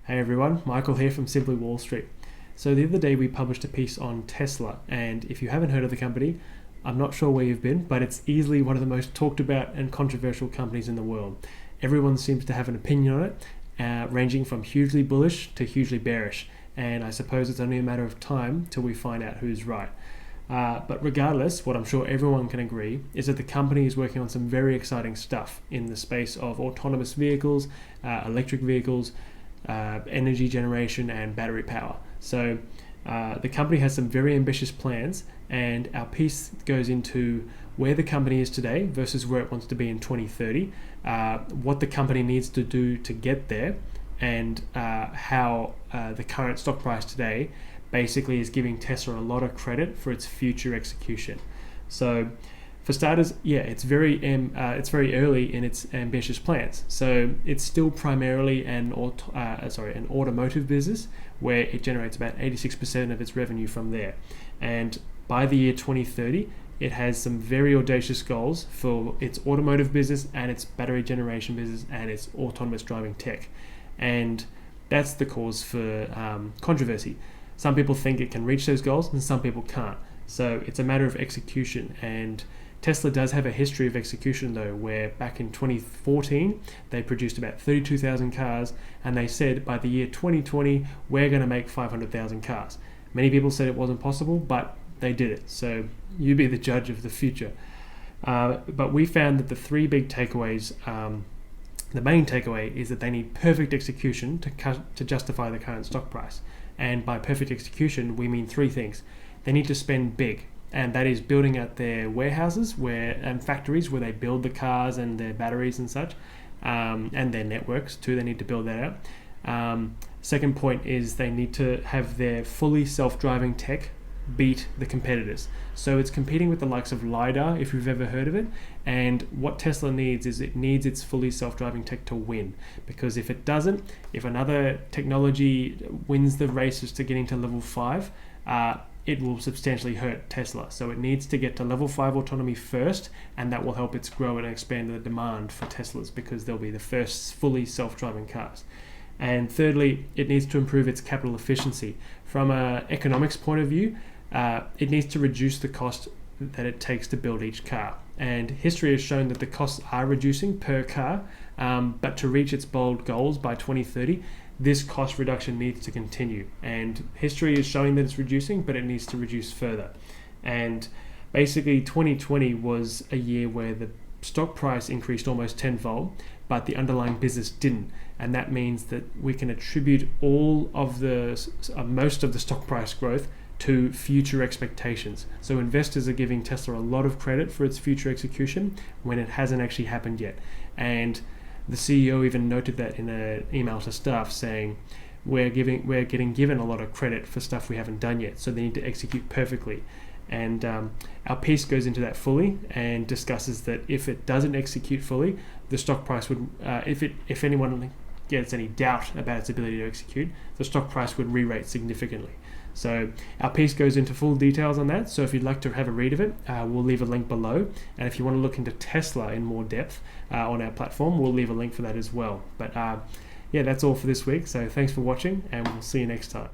Hey everyone, Michael here from Simply Wall Street. So the other day we published a piece on Tesla, and if you haven't heard of the company, I'm not sure where you've been, but it's easily one of the most talked about and controversial companies in the world. Everyone seems to have an opinion on it, ranging from hugely bullish to hugely bearish, and I suppose it's only a matter of time till we find out who's right. But regardless, what I'm sure everyone can agree is that the company is working on some very exciting stuff in the space of autonomous vehicles, electric vehicles, energy generation and battery power. So the company has some very ambitious plans, and our piece goes into where the company is today versus where it wants to be in 2030, what the company needs to do to get there, and how the current stock price today basically is giving Tesla a lot of credit for its future execution. So for starters, it's very early in its ambitious plans. So it's still primarily an automotive business where it generates about 86% of its revenue from there. And by the year 2030, it has some very audacious goals for its automotive business and its battery generation business and its autonomous driving tech. And that's the cause for controversy. Some people think it can reach those goals and some people can't. So it's a matter of execution, and Tesla does have a history of execution though, where back in 2014 they produced about 32,000 cars, and they said by the year 2020 we're going to make 500,000 cars. Many people said it wasn't possible, but they did it. So you be the judge of the future. But we found that the three big takeaways, the main takeaway is that they need perfect execution to justify the current stock price. And by perfect execution, we mean three things. They need to spend big, and that is building out their warehouses and factories where they build the cars and their batteries and such, and their networks too. They need to build that out. Second point is they need to have their fully self-driving tech beat the competitors. So it's competing with the likes of LiDAR, if you've ever heard of it, and what Tesla needs is it needs its fully self-driving tech to win, because if it doesn't, if another technology wins the races to getting to level 5, it will substantially hurt Tesla. So it needs to get to level 5 autonomy first, and that will help it grow and expand the demand for Teslas, because they'll be the first fully self-driving cars. And thirdly, it needs to improve its capital efficiency. From an economics point of view, it needs to reduce the cost that it takes to build each car. And history has shown that the costs are reducing per car, but to reach its bold goals by 2030, this cost reduction needs to continue. And history is showing that it's reducing, but it needs to reduce further. And basically 2020 was a year where the stock price increased almost tenfold, but the underlying business didn't. And that means that we can attribute all of most of the stock price growth to future expectations. So investors are giving Tesla a lot of credit for its future execution when it hasn't actually happened yet. And the CEO even noted that in an email to staff, saying we're getting given a lot of credit for stuff we haven't done yet, so they need to execute perfectly. And our piece goes into that fully and discusses that if it doesn't execute fully, the stock price would, if anyone gets any doubt about its ability to execute, the stock price would re-rate significantly. So our piece goes into full details on that. So if you'd like to have a read of it, we'll leave a link below. And if you want to look into Tesla in more depth on our platform, we'll leave a link for that as well. But that's all for this week. So thanks for watching, and we'll see you next time.